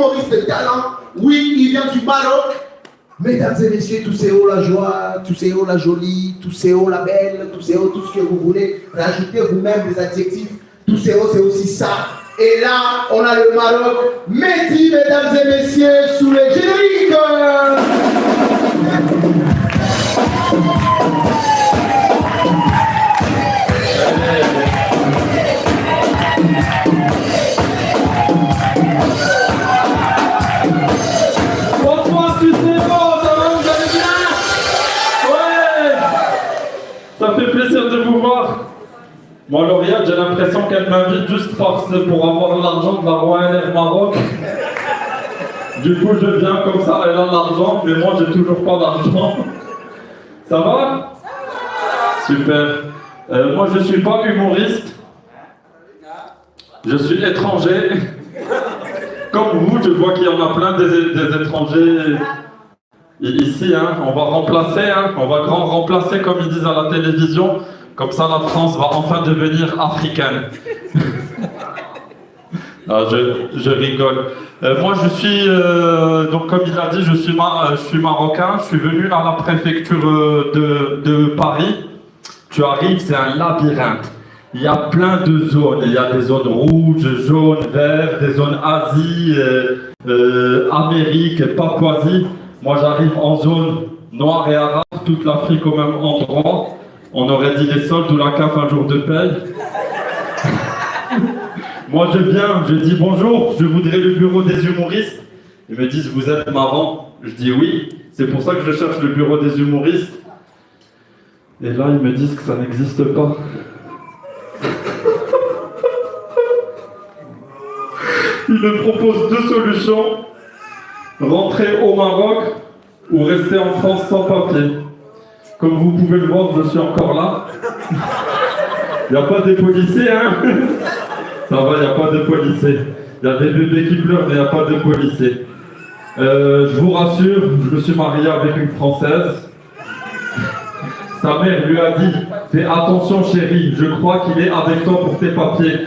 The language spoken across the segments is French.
humoriste de talent. Oui, il vient du Maroc. Mesdames et messieurs, tous ces hauts la joie, tous ces hauts la jolie, tous ces hauts la belle, tous ces hauts tout ce que vous voulez. Rajoutez vous-même des adjectifs. Tous ces hauts, c'est aussi ça. Et là, on a le Maroc. Mehdi, mesdames et messieurs, sous les génériques. Bonsoir, tu sais, ça va, vous allez bien? Ouais. Ça fait plaisir de vous voir. Moi, Lauriane, j'ai l'impression qu'elle m'invite juste pour avoir l'argent de la Royal Air Maroc. Du coup, je viens comme ça, elle a l'argent, mais moi, j'ai toujours pas d'argent. Ça va? Super. Moi, je suis pas humoriste. Je suis étranger. Comme vous, je vois qu'il y en a plein des étrangers ici. Hein. On va remplacer, hein. On va remplacer, comme ils disent à la télévision. Comme ça, la France va enfin devenir africaine. Ah, je rigole. Moi, je suis, donc comme il a dit, je suis marocain. Je suis venu à la préfecture de Paris. Tu arrives, c'est un labyrinthe. Il y a plein de zones. Il y a des zones rouges, jaunes, vertes, des zones Asie, Amérique, Papouasie. Moi, j'arrive en zone noire et arabe, toute l'Afrique au même endroit. On aurait dit les soldes ou la CAF un jour de paye. Moi, je viens, je dis bonjour, je voudrais le bureau des humoristes. Ils me disent, vous êtes marrant. Je dis oui, c'est pour ça que je cherche le bureau des humoristes. Et là, ils me disent que ça n'existe pas. Ils me proposent deux solutions. Rentrer au Maroc ou rester en France sans papier. Comme vous pouvez le voir, je suis encore là. Il n'y a pas des policiers, hein? Ça va, il n'y a pas de policiers. Il y a des bébés qui pleurent, mais il n'y a pas de policiers. Je vous rassure, je me suis marié avec une Française. Sa mère lui a dit, fais attention chérie, je crois qu'il est avec toi pour tes papiers.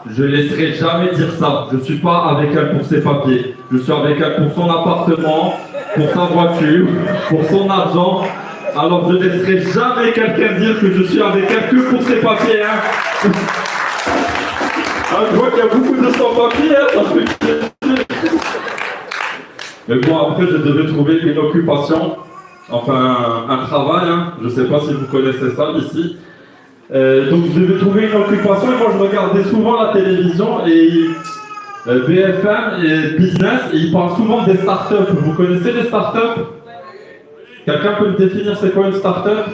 Je ne laisserai jamais dire ça. Je ne suis pas avec elle pour ses papiers. Je suis avec elle pour son appartement, pour sa voiture, pour son argent. Alors je ne laisserai jamais quelqu'un dire que je suis avec elle que pour ses papiers. Hein. Ah, je vois qu'il y a beaucoup de sans-papiers, hein, ça fait plaisir. Mais bon, après je devais trouver une occupation, enfin un travail, hein. Je ne sais pas si vous connaissez ça ici. Donc je devais trouver une occupation et moi je regardais souvent la télévision et BFM et Business et ils parlent souvent des startups. Vous connaissez les startups? Quelqu'un peut me définir c'est quoi une start-up?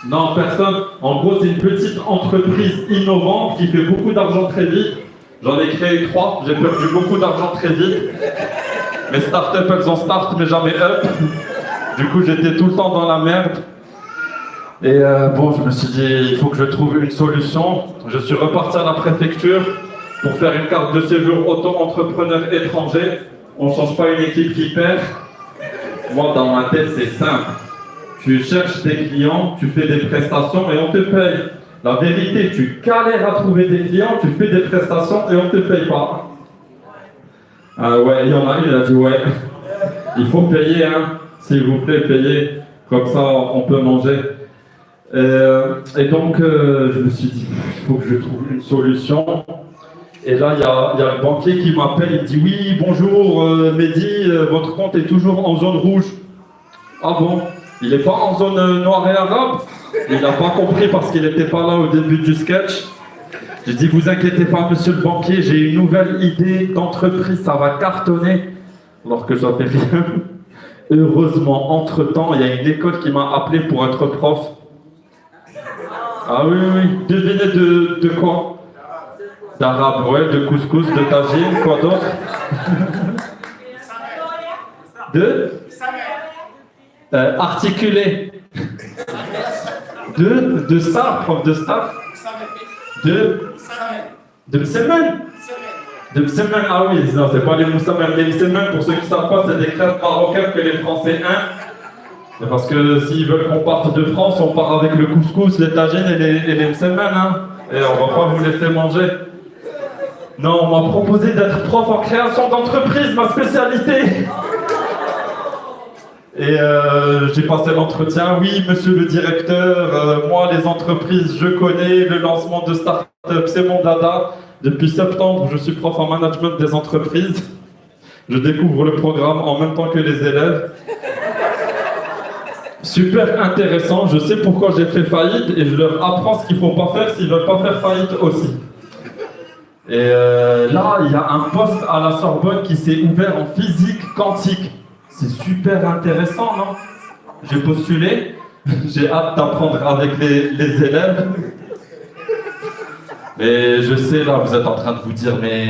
Non, personne. En gros, c'est une petite entreprise innovante qui fait beaucoup d'argent très vite. J'en ai créé 3, j'ai perdu beaucoup d'argent très vite. Mes start-up, elles ont start mais jamais up. Du coup, j'étais tout le temps dans la merde. Et bon, je me suis dit, il faut que je trouve une solution. Je suis reparti à la préfecture pour faire une carte de séjour auto-entrepreneur étranger. On ne change pas une équipe qui perd. Moi, dans ma tête, c'est simple. Tu cherches des clients, tu fais des prestations et on te paye. La vérité, tu galères à trouver des clients, tu fais des prestations et on ne te paye pas. Ah ouais, il y en a une, il a dit ouais. Il faut payer, hein. S'il vous plaît, payez. Comme ça, on peut manger. Et donc, je me suis dit, il faut que je trouve une solution. Et là, il y a le banquier qui m'appelle, il dit « Oui, bonjour Mehdi, votre compte est toujours en zone rouge. » Ah bon? Il n'est pas en zone noire et arabe? Il n'a pas compris parce qu'il n'était pas là au début du sketch. J'ai dit « Vous inquiétez pas, monsieur le banquier, j'ai une nouvelle idée d'entreprise, ça va cartonner. » Alors que j'avais rien. Heureusement, entre-temps, il y a une école qui m'a appelé pour être prof. Ah oui, oui, devinez de quoi? D'arabe, ouais, de couscous, de tagine, quoi d'autre? Articulé. De star, prof de star. De semaine. De semaine, ah oui, non, c'est pas les moussamens. Les semaines, pour ceux qui ne savent pas, c'est des crêpes marocaines que les Français aiment. Parce que s'ils veulent qu'on parte de France, on part avec le couscous, les tagines et les semaines, hein. Et on va pas vous laisser manger. Non, on m'a proposé d'être prof en création d'entreprise, ma spécialité. Et j'ai passé l'entretien. Oui, monsieur le directeur, moi, les entreprises, je connais. Le lancement de start-up, c'est mon dada. Depuis septembre, je suis prof en management des entreprises. Je découvre le programme en même temps que les élèves. Super intéressant. Je sais pourquoi j'ai fait faillite et je leur apprends ce qu'il ne faut pas faire s'ils ne veulent pas faire faillite aussi. Et là, il y a un poste à la Sorbonne qui s'est ouvert en physique quantique. C'est super intéressant, non? J'ai postulé, j'ai hâte d'apprendre avec les élèves. Mais je sais, là, vous êtes en train de vous dire, mais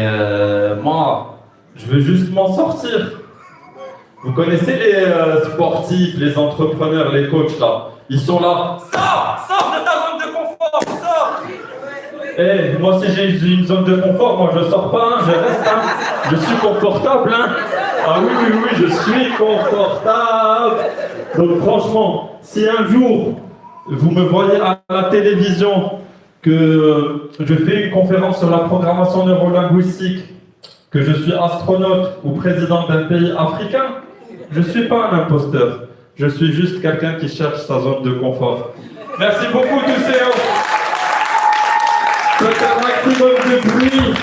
moi, je veux juste m'en sortir. Vous connaissez les sportifs, les entrepreneurs, les coachs, là? Ils sont là. Sors de ta zone de confort, sors! Eh, moi, si j'ai une zone de confort, moi, je sors pas, hein, je reste, hein. Je suis confortable, hein. Ah oui, je suis confortable. Donc franchement, si un jour vous me voyez à la télévision que je fais une conférence sur la programmation neurolinguistique, que je suis astronaute ou président d'un pays africain, je ne suis pas un imposteur. Je suis juste quelqu'un qui cherche sa zone de confort. Merci beaucoup tous ces hauts. Faites un maximum de bruit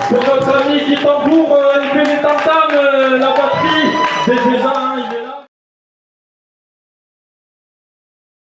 pour notre ami qui tambour, il fait les tam-tams, la batterie, c'est déjà